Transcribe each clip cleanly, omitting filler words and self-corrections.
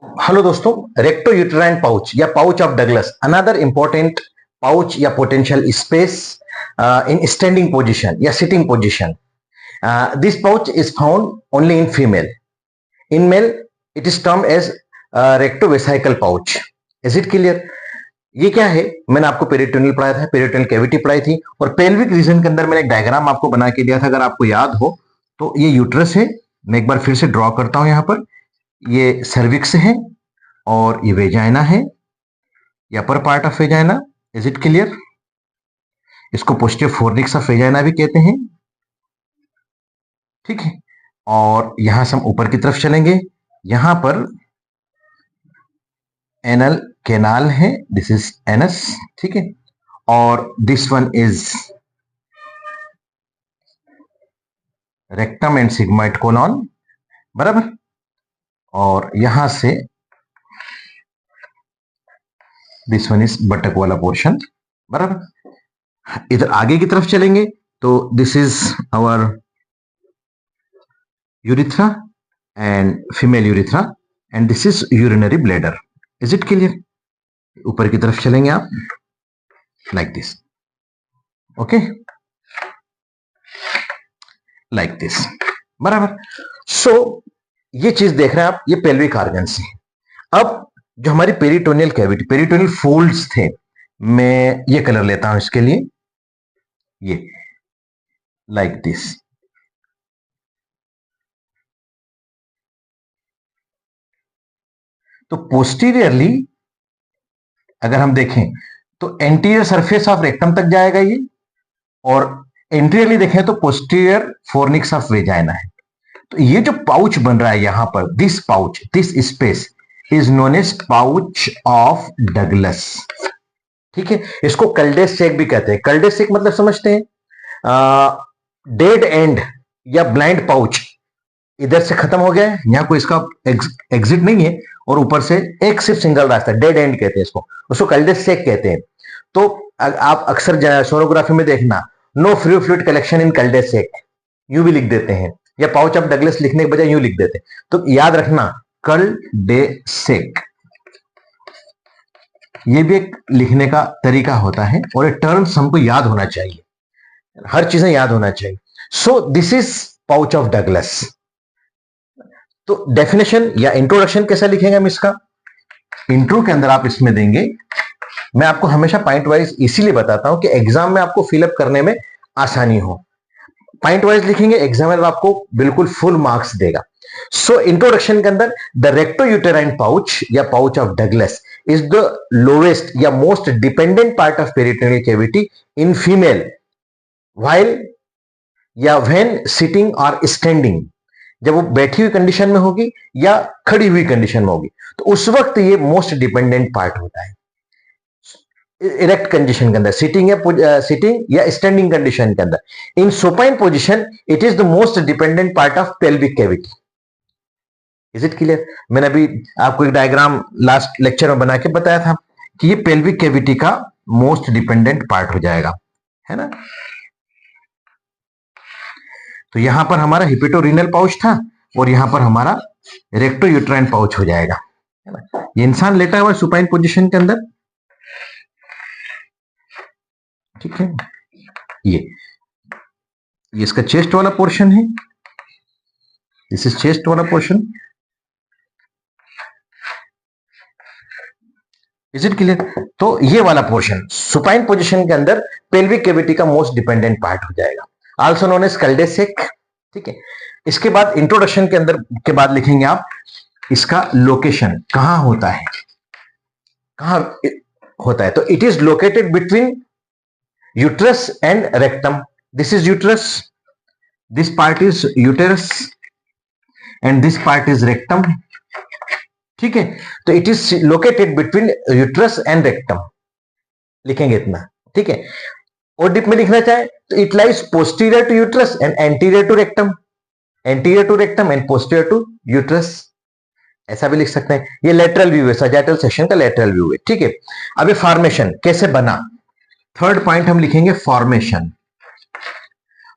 Hello दोस्तों, recto uterine pouch या pouch of Douglas, another important pouch या potential space in standing position या sitting position. This pouch is found only in female. In male it is term as recto vesical pouch. Is it clear? ये क्या है? मैंने आपको peritoneal पढ़ाया था, peritoneal cavity पढ़ाई थी, और पेल्विक रीजन के अंदर मैंने एक डायग्राम आपको बना के दिया था, अगर आपको याद हो तो. ये यूट्रस है, मैं एक बार फिर से ड्रॉ करता हूं. यहां पर ये सर्विक्स है और ये वेजाइना है, ये अपर part of vagina. Is it clear? इसको पोस्टीरियर फोर्निक्स ऑफ वेजाइना भी कहते हैं. ठीक है. और यहां से हम ऊपर की तरफ चलेंगे. यहां पर एनल कैनाल है, दिस इज एनस. ठीक है. और this one is rectum and sigmoid colon, बराबर. और यहां से दिस वन इज बटक वाला पोर्शन, बराबर. इधर आगे की तरफ चलेंगे तो this is our urethra and female urethra, and this is urinary bladder. Is it clear? ऊपर की तरफ चलेंगे आप like this. Okay, like this, बराबर. सो ये चीज देख रहे हैं आप, ये पेल्विक ऑर्गन्स है. अब जो हमारी पेरिटोनियल कैविटी, पेरिटोनियल फोल्ड्स थे, मैं ये कलर लेता हूं इसके लिए, ये लाइक दिस. तो पोस्टीरियरली अगर हम देखें तो एंटीरियर सरफेस ऑफ रेक्टम तक जाएगा ये, और एंटीरियरली देखें तो पोस्टीरियर फोर्निक्स ऑफ वेजाइना है. तो ये जो पाउच बन रहा है यहां पर, this pouch, this space is known as pouch of Douglas. ठीक है. इसको कल्डेस सेक भी कहते हैं. कल्डेस सेक मतलब समझते हैं? डेड एंड या ब्लाइंड पाउच इधर से खत्म हो गया है, यहां कोई इसका एग्जिट नहीं है, और ऊपर से एक सिर्फ सिंगल रास्ता, डेड एंड कहते हैं इसको. उसको कल्डेस सेक कहते हैं. तो आप अक्सर सोनोग्राफी में देखना, no free fluid collection in cul de sac, यूं भी लिख देते हैं, या पाउच ऑफ डगलस लिखने के बजाय यूं लिख देते हैं. तो याद रखना, कल्डेसेक, ये भी एक लिखने का तरीका होता है, और ये टर्म्स हमको याद होना चाहिए, हर चीजें याद होना चाहिए. So this is pouch of Douglas. तो डेफिनेशन या इंट्रोडक्शन कैसा लिखेंगे हम इसका? इंट्रो के अंदर आप इसमें देंगे, मैं आपको हमेशा पॉइंट वाइज इसीलिए बताता हूं कि एग्जाम में आपको फिलअप करने में आसानी हो. पॉइंट वाइज लिखेंगे, एग्जामिनर आपको बिल्कुल फुल मार्क्स देगा. सो इंट्रोडक्शन के अंदर, द रेक्टो यूटेराइन पाउच या pouch of Douglas is the lowest या most dependent part of peritoneal cavity in female while या व्हेन सिटिंग और स्टैंडिंग. जब वो बैठी हुई कंडीशन में होगी या खड़ी हुई कंडीशन में होगी, तो उस वक्त ये मोस्ट डिपेंडेंट पार्ट होता है. इरेक्ट कंडीशन के अंदर, सिटिंग या स्टैंडिंग कंडीशन के अंदर. इन supine position it is the most dependent part of pelvic cavity. Is it clear? मैंने अभी आपको एक डायग्राम लास्ट लेक्चर में बना के बताया था कि ये पेल्विक कैविटी का मोस्ट डिपेंडेंट पार्ट हो जाएगा, है ना. तो यहां पर हमारा हिपेटोरिनल पाउच था, और यहां पर हमारा रेक्टो यूट्राइन पाउच हो जाएगा, है ना. ये इंसान लेटा हुआ है सुपाइन पोजीशन के अंदर. ठीक है. ये इसका चेस्ट वाला पोर्शन है, दिस इज चेस्ट वाला पोर्शन. Is it clear? तो ये वाला पोर्शन सुपाइन पोजीशन के अंदर पेल्विक कैविटी का मोस्ट डिपेंडेंट पार्ट हो जाएगा, आल्सो नोन एज कल्डेसेक. ठीक है. इसके बाद इंट्रोडक्शन के अंदर के बाद लिखेंगे आप इसका लोकेशन कहां होता है, कहां होता है. तो it is located between uterus and rectum. This is uterus, this part is uterus, and this part is rectum. ठीक है. तो it is located between uterus and rectum, लिखेंगे इतना. ठीक है. और डीप में लिखना चाहे तो it lies posterior to uterus and anterior to rectum, anterior to rectum and posterior to uterus, ऐसा भी लिख सकते हैं. ये लेटरल व्यू है, सजाइटल सेक्शन का लेटरल व्यू है. ठीक है. अब ये फॉर्मेशन कैसे बना, थर्ड पॉइंट हम लिखेंगे फॉर्मेशन.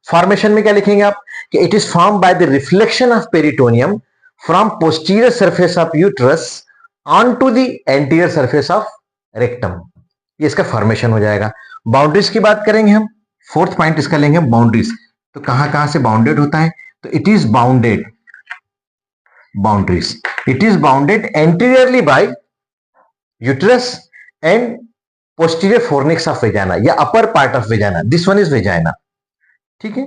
फॉर्मेशन में क्या लिखेंगे आप कि it is form by the reflection of peritoneum from posterior surface of uterus on to the anterior surface of rectum, ये इसका फॉर्मेशन हो जाएगा। बाउंड्रीज की बात करेंगे हम, फोर्थ पॉइंट इसका लेंगे बाउंड्रीज। तो कहां कहां से बाउंडेड होता है, तो it is bounded, boundaries, it is bounded anteriorly by uterus and posterior fornix of vagina या upper part of vagina, this one is vagina, ठीक है,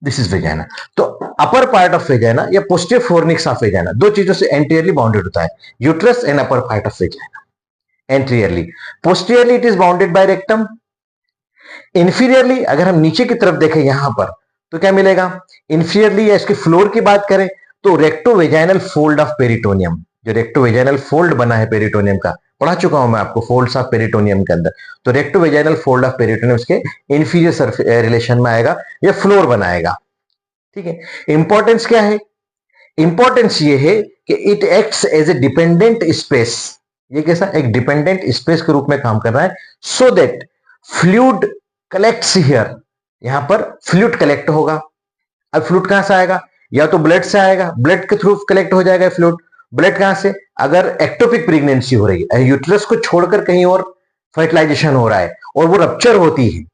दिस इज वेजाना। तो अपर पार्ट ऑफ वेजाना या पोस्टीरियर फोर्निक्स ऑफ वेजाना, दो चीजों से anteriorly bounded होता है, uterus and upper part of वेजाना anteriorly. Posteriorly it is bounded by rectum. Inferiorly अगर हम नीचे की तरफ देखें यहां पर तो क्या मिलेगा, इंफीरियरली या इसके फ्लोर की बात करें तो रेक्टोवेजाइनल फोल्ड ऑफ पेरिटोनियम, जो रेक्टोवेजाइनल फोल्ड बना है पेरिटोनियम का, पढ़ा चुका हूं मैं आपको फोल्ड्स ऑफ पेरिटोनियम के अंदर, तो रेक्टोवेजाइनल फोल्ड ऑफ पेरिटोनियम इसके इंफीरियर रिलेशन में आएगा या फ्लोर बनाएगा, ठीक है। इंपॉर्टेंस क्या है, इंपॉर्टेंस ये है कि it acts as a dependent space, ये कैसा, एक डिपेंडेंट स्पेस के रूप में काम कर रहा है, so that fluid collects here, यहां पर फ्लूइड कलेक्ट होगा। अब फ्लूइड कहां से आएगा, या तो ब्लड से आएगा, ब्लड के थ्रू कलेक्ट हो जाएगा फ्लूइड। ब्लड कहां से, अगर एक्टोपिक प्रेगनेंसी हो रही है, यूट्रस को छोड़कर कहीं और फर्टिलाइजेशन हो रहा है और वो रप्चर होती है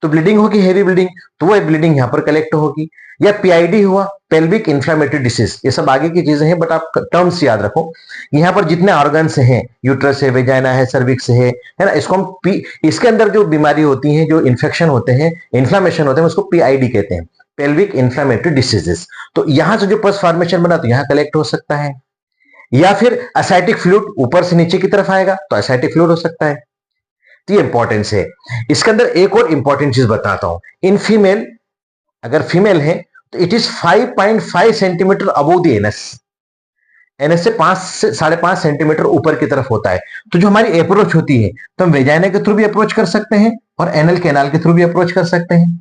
तो ब्लीडिंग होगी, हेवी ब्लीडिंग, तो वो ब्लीडिंग यहां पर कलेक्ट होगी। या पीआईडी हुआ, पेल्विक इंफ्लेमेटरी डिसीज, ये सब आगे की चीजें हैं बट आप टर्म्स याद रखो। यहां पर जितने ऑर्गन्स हैं, यूट्रस है, वेजाइना है, सर्विक्स है ना, इसको हम इसके अंदर जो बीमारी होती है, जो इन्फेक्शन होते हैं, इन्फ्लेमेशन होते हैं, उसको पीआईडी कहते हैं, पेल्विक इंफ्लेमेटरी डिसीजेस। तो यहां से जो पस फॉर्मेशन बना तो यहां कलेक्ट हो सकता है, या फिर एसाइटिक फ्लूइड ऊपर से नीचे की तरफ आएगा तो एसाइटिक फ्लूइड हो सकता है। तो ये इंपॉर्टेंस है। इसके अंदर एक और इंपॉर्टेंट चीज बताता हूं, इन फीमेल, अगर फीमेल है तो it is 5.5 centimetre above the NS, NS से 5 से 5.5 सेंटीमीटर ऊपर की तरफ होता है। तो जो हमारी अप्रोच होती है तो हम वेजाइना के थ्रू भी अप्रोच कर सकते हैं और एनल कैनाल के थ्रू भी अप्रोच कर सकते हैं,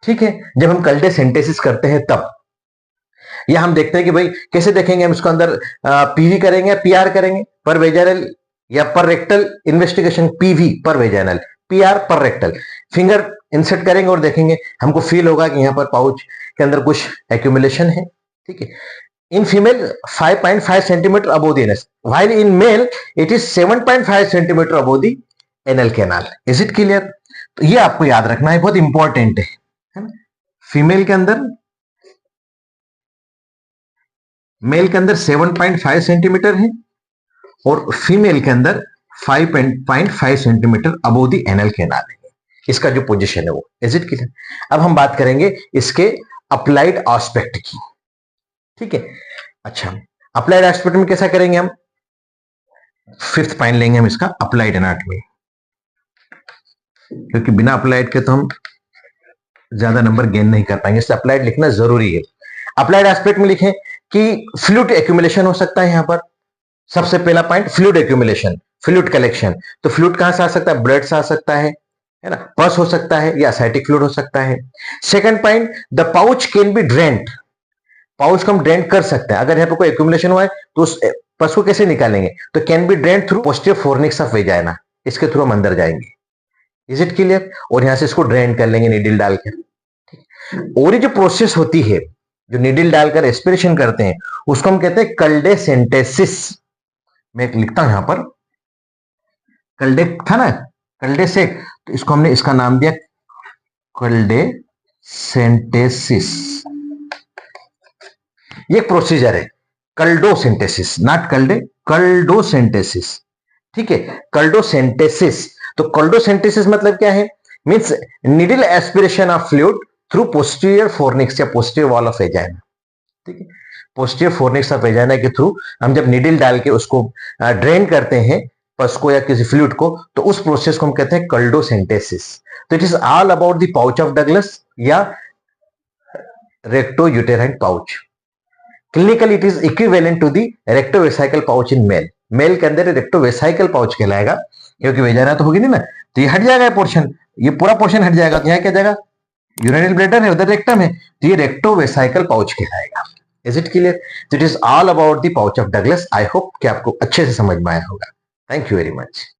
ठीक है, जब हम कल्टे सेंटेसिस करते हैं तब। या हम देखते हैं कि भाई कैसे देखेंगे हम इसको अंदर, पीवी करेंगे या पीआर करेंगे, पर वेजाइनल या पर रेक्टल इन्वेस्टिगेशन, पीवी पर वेजाइनल, पीआर पर रेक्टल, फिंगर इंसर्ट करेंगे और देखेंगे, हमको फील होगा कि यहां पर पाउच के अंदर कुछ एक्यूमुलेशन है, ठीक है। In female 5.5 centimetre above the anus, while in male it is 7.5 centimetre above the anal canal. Is it clear? तो ये आपको याद रखना है, बहुत इंपॉर्टेंट है ना। फीमेल के अंदर, मेल के अंदर 7.5 सेंटीमीटर है और फीमेल के अंदर 5.5 centimetre above the anal canal है, इसका जो पोजीशन है वो। Is it clear? अब हम बात करेंगे इसके अप्लाइड एस्पेक्ट की, ठीक है। अच्छा, अप्लाइड एस्पेक्ट में कैसा करेंगे हम, फिफ्थ पॉइंट लेंगे हम इसका, अप्लाइड एनाटॉमी, क्योंकि बिना अप्लाइड के तो हम ज्यादा नंबर गेन नहीं कर पाएंगे, इसलिए अप्लाइड लिखना जरूरी है। अप्लाइड एस्पेक्ट में लिखें कि फ्लूइड एक्यूमुलेशन हो सकता है यहां पर, सबसे पहला point fluid accumulation, fluid collection. तो फ्लूइड कहां से आ सकता है, ब्लड से आ सकता है ना, पस हो सकता है या एसाइटिक फ्लूइड हो सकता है। Second point, the pouch can be drained, pouch को हम ड्रेन कर सकते हैं। अगर यहाँ पर कोई एक्यूमुलेशन हुआ है तो उस पस को कैसे निकालेंगे, तो can be drained through posterior fornix of vagina, इसके थ्रू हम अंदर जाएंगे। Is it clear? और यहां से इसको ड्रेन कर लेंगे नीडल डालकर। और ये जो प्रोसेस होती है, जो नीडल डालकर एस्पिरेशन करते हैं, उसको हम कहते हैं कल्डेसेंटेसिस। मैं लिखता हूं यहां पर, कल्डे था ना, कल्डेसेक, तो इसको हमने इसका नाम दिया कल्डेसेंटेसिस। ये प्रोसीजर है कल्डोसेंटेसिस, नॉट कल्डे, कल्डोसेंटेसिस, ठीक है, कल्डोसेंटेसिस। तो कल्डोसेंटेसिस मतलब क्या है, means needle aspiration of fluid through posterior fornix या पोस्टीरियर वॉल ऑफ वेजाइना, ठीक है। पोस्टीरियर फोर्निक्स ऑफ वेजाइना के थ्रू हम जब नीडल डाल के उसको ड्रेन करते हैं पस को या किसी फ्लूइड को, तो उस प्रोसेस को हम कहते हैं कल्डोसेंटेसिस। तो it is all about the pouch of Douglas या recto uterine pouch. Clinical it is equivalent to the rectovesical pouch in male, male के अंदर रेक्टोवेसाइकल पाउच कहलाएगा, क्योंकि वेजाइना तो होगी नहीं ना, तो ये हट जाएगा पोर्शन, ये पूरा पोर्शन हट जाएगा, तो यहाँ क्या जाएगा, यूरिनरी ब्लैडर है, उधर रेक्टम है, तो ये रेक्टोवेसाइकल पाउच कहलाएगा। Is it clear? It is all about the pouch of Douglas. I hope कि आपको अच्छे से समझ में आया होगा। Thank you very much.